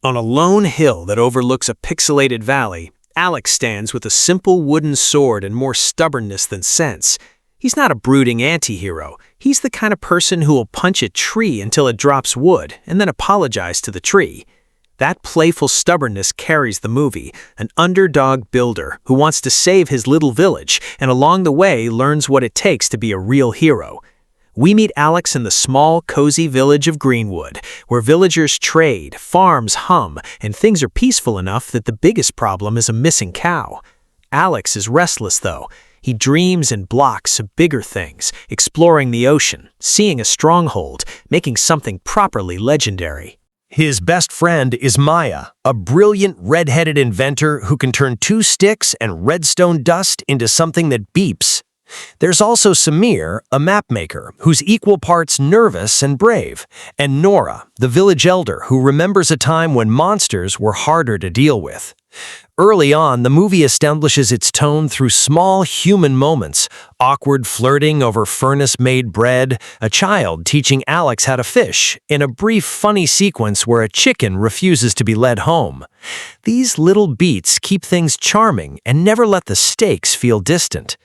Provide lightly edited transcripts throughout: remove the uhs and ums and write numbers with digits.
On a lone hill that overlooks a pixelated valley, Alex stands with a simple wooden sword and more stubbornness than sense. He's not a brooding anti-hero. He's the kind of person who will punch a tree until it drops wood and then apologize to the tree. That playful stubbornness carries the movie, an underdog builder who wants to save his little village and along the way learns what it takes to be a real hero. We meet Alex in the small, cozy village of Greenwood, where villagers trade, farms hum, and things are peaceful enough that the biggest problem is a missing cow. Alex is restless, though. He dreams in blocks of bigger things, exploring the ocean, seeing a stronghold, making something properly legendary. His best friend is Maya, a brilliant red-headed inventor who can turn 2 sticks and redstone dust into something that beeps. There's also Samir, a mapmaker, who's equal parts nervous and brave, and Nora, the village elder who remembers a time when monsters were harder to deal with. Early on, the movie establishes its tone through small human moments, awkward flirting over furnace-made bread, a child teaching Alex how to fish, and a brief funny sequence where a chicken refuses to be led home. These little beats keep things charming and never let the stakes feel distant.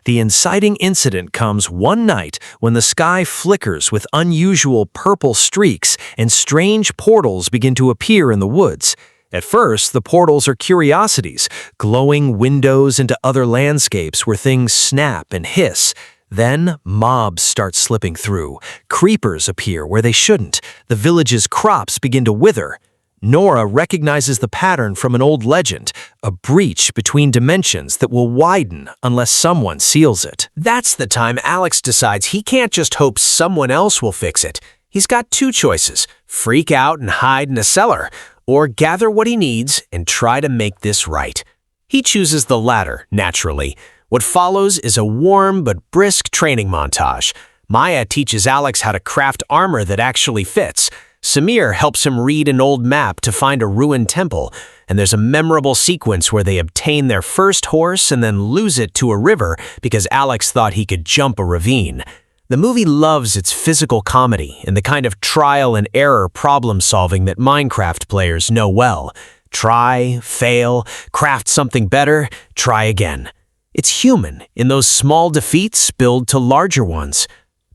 The inciting incident comes one night when the sky flickers with unusual purple streaks and strange portals begin to appear in the woods. At first, the portals are curiosities, glowing windows into other landscapes where things snap and hiss. Then, mobs start slipping through. Creepers appear where they shouldn't. The village's crops begin to wither. Nora recognizes the pattern from an old legend, a breach between dimensions that will widen unless someone seals it. That's the time Alex decides he can't just hope someone else will fix it. He's got 2 choices: freak out and hide in a cellar, or gather what he needs and try to make this right. He chooses the latter, naturally. What follows is a warm but brisk training montage. Maya teaches Alex how to craft armor that actually fits. Samir helps him read an old map to find a ruined temple, and there's a memorable sequence where they obtain their first horse and then lose it to a river because Alex thought he could jump a ravine. The movie loves its physical comedy and the kind of trial and error problem-solving that Minecraft players know well. Try, fail, craft something better, try again. It's human in those small defeats build to larger ones.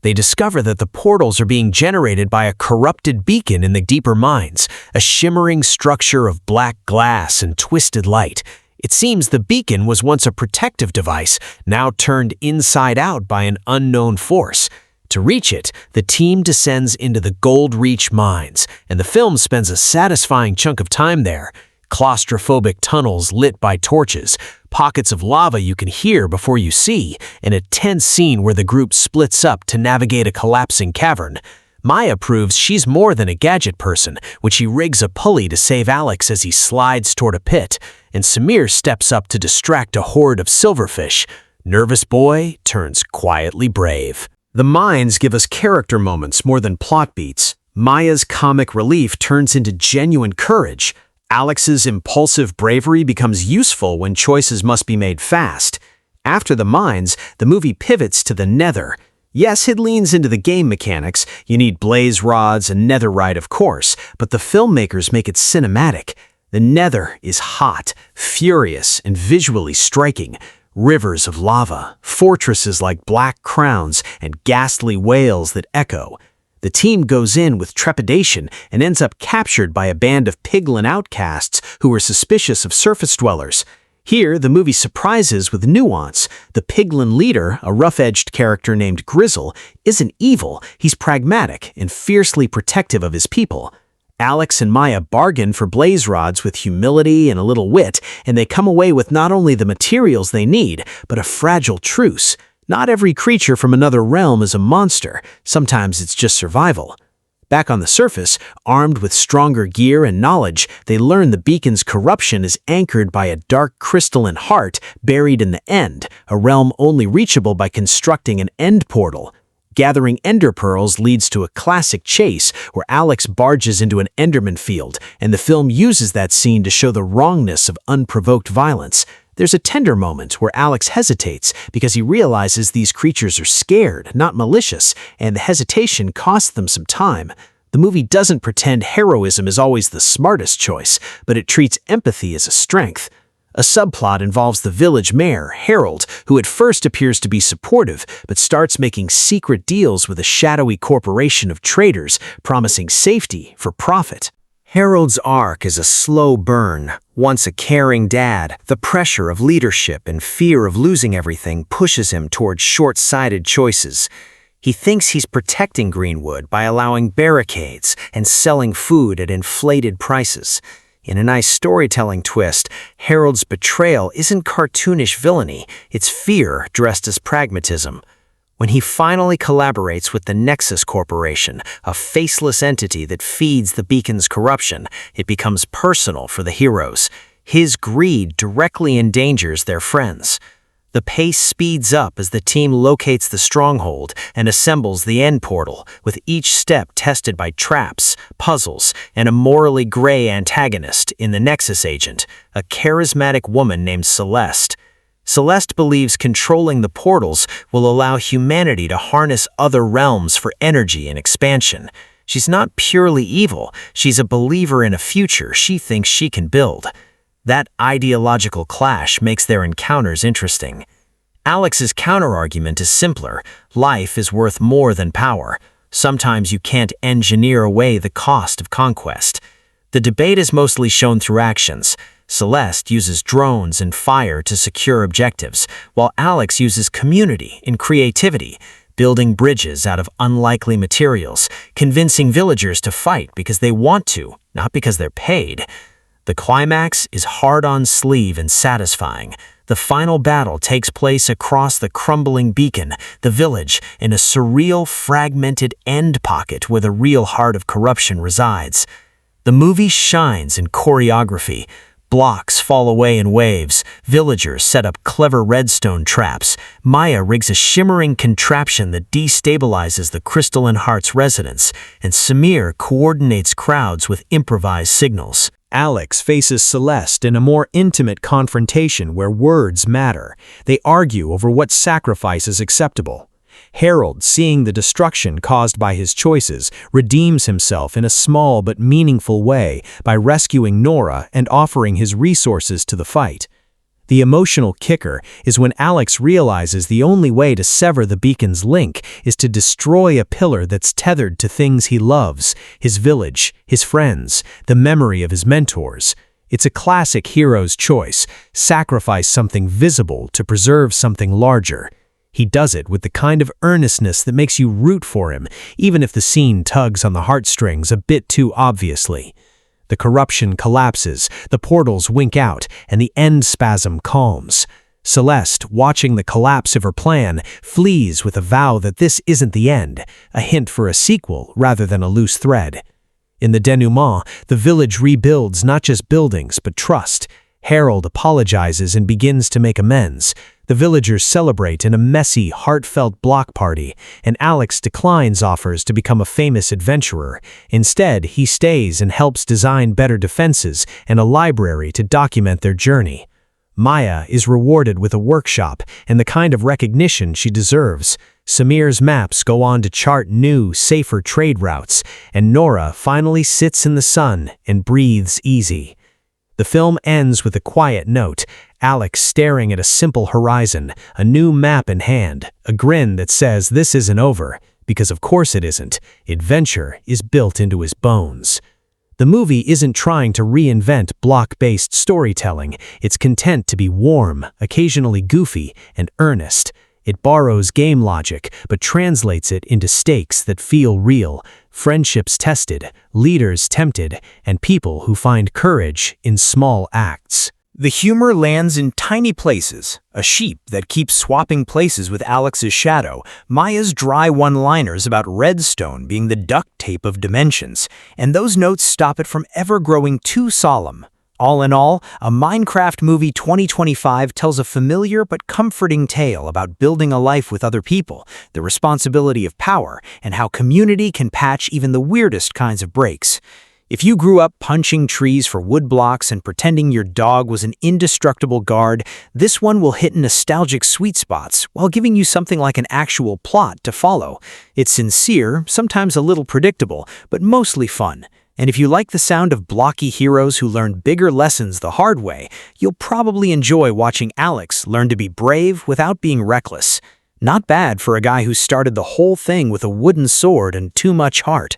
They discover that the portals are being generated by a corrupted beacon in the deeper mines, a shimmering structure of black glass and twisted light. It seems the beacon was once a protective device, now turned inside out by an unknown force. To reach it, the team descends into the Gold Reach mines, and the film spends a satisfying chunk of time there. Claustrophobic tunnels lit by torches, pockets of lava you can hear before you see, and a tense scene where the group splits up to navigate a collapsing cavern. Maya proves she's more than a gadget person when she rigs a pulley to save Alex as he slides toward a pit, and Samir steps up to distract a horde of silverfish. Nervous boy turns quietly brave. The mines give us character moments more than plot beats. Maya's comic relief turns into genuine courage. Alex's impulsive bravery becomes useful when choices must be made fast. After the mines, the movie pivots to the Nether. Yes, it leans into the game mechanics. You need blaze rods and netherite, of course, but the filmmakers make it cinematic. The Nether is hot, furious, and visually striking. Rivers of lava, fortresses like black crowns, and ghastly wails that echo. The team goes in with trepidation and ends up captured by a band of piglin outcasts who are suspicious of surface dwellers. Here, the movie surprises with nuance. The piglin leader, a rough-edged character named Grizzle, isn't evil. He's pragmatic and fiercely protective of his people. Alex and Maya bargain for blaze rods with humility and a little wit, and they come away with not only the materials they need, but a fragile truce. Not every creature from another realm is a monster. Sometimes it's just survival. Back on the surface, armed with stronger gear and knowledge, they learn the beacon's corruption is anchored by a dark crystalline heart buried in the End, a realm only reachable by constructing an end portal. Gathering ender pearls leads to a classic chase where Alex barges into an enderman field, and the film uses that scene to show the wrongness of unprovoked violence. There's a tender moment where Alex hesitates because he realizes these creatures are scared, not malicious, and the hesitation costs them some time. The movie doesn't pretend heroism is always the smartest choice, but it treats empathy as a strength. A subplot involves the village mayor, Harold, who at first appears to be supportive, but starts making secret deals with a shadowy corporation of traitors, promising safety for profit. Harold's arc is a slow burn. Once a caring dad, the pressure of leadership and fear of losing everything pushes him towards short-sighted choices. He thinks he's protecting Greenwood by allowing barricades and selling food at inflated prices. In a nice storytelling twist, Harold's betrayal isn't cartoonish villainy, it's fear dressed as pragmatism. When he finally collaborates with the Nexus Corporation, a faceless entity that feeds the Beacon's corruption, it becomes personal for the heroes. His greed directly endangers their friends. The pace speeds up as the team locates the stronghold and assembles the end portal, with each step tested by traps, puzzles, and a morally gray antagonist in the Nexus agent, a charismatic woman named Celeste. Celeste believes controlling the portals will allow humanity to harness other realms for energy and expansion. She's not purely evil, she's a believer in a future she thinks she can build. That ideological clash makes their encounters interesting. Alex's counterargument is simpler. Life is worth more than power. Sometimes you can't engineer away the cost of conquest. The debate is mostly shown through actions. Celeste uses drones and fire to secure objectives, while Alex uses community and creativity, building bridges out of unlikely materials, convincing villagers to fight because they want to, not because they're paid. The climax is hard-on-sleeve and satisfying. The final battle takes place across the crumbling beacon, the village, in a surreal, fragmented end pocket where the real heart of corruption resides. The movie shines in choreography. Blocks fall away in waves, villagers set up clever redstone traps, Maya rigs a shimmering contraption that destabilizes the Crystalline Heart's residents, and Samir coordinates crowds with improvised signals. Alex faces Celeste in a more intimate confrontation where words matter. They argue over what sacrifice is acceptable. Harold, seeing the destruction caused by his choices, redeems himself in a small but meaningful way by rescuing Nora and offering his resources to the fight. The emotional kicker is when Alex realizes the only way to sever the beacon's link is to destroy a pillar that's tethered to things he loves, his village, his friends, the memory of his mentors. It's a classic hero's choice: sacrifice something visible to preserve something larger. He does it with the kind of earnestness that makes you root for him, even if the scene tugs on the heartstrings a bit too obviously. The corruption collapses, the portals wink out, and the end spasm calms. Celeste, watching the collapse of her plan, flees with a vow that this isn't the end, a hint for a sequel rather than a loose thread. In the denouement, the village rebuilds not just buildings, but trust. Harold apologizes and begins to make amends. The villagers celebrate in a messy, heartfelt block party, and Alex declines offers to become a famous adventurer. Instead, he stays and helps design better defenses and a library to document their journey. Maya is rewarded with a workshop and the kind of recognition she deserves. Samir's maps go on to chart new, safer trade routes, and Nora finally sits in the sun and breathes easy. The film ends with a quiet note, Alex staring at a simple horizon, a new map in hand, a grin that says this isn't over, because of course it isn't. Adventure is built into his bones. The movie isn't trying to reinvent block-based storytelling. It's content to be warm, occasionally goofy, and earnest. It borrows game logic, but translates it into stakes that feel real, friendships tested, leaders tempted, and people who find courage in small acts. The humor lands in tiny places. A sheep that keeps swapping places with Alex's shadow, Maya's dry one-liners about redstone being the duct tape of dimensions, and those notes stop it from ever growing too solemn. All in all, a Minecraft movie 2025 tells a familiar but comforting tale about building a life with other people, the responsibility of power, and how community can patch even the weirdest kinds of breaks. If you grew up punching trees for wood blocks and pretending your dog was an indestructible guard, this one will hit nostalgic sweet spots while giving you something like an actual plot to follow. It's sincere, sometimes a little predictable, but mostly fun. And if you like the sound of blocky heroes who learn bigger lessons the hard way, you'll probably enjoy watching Alex learn to be brave without being reckless. Not bad for a guy who started the whole thing with a wooden sword and too much heart.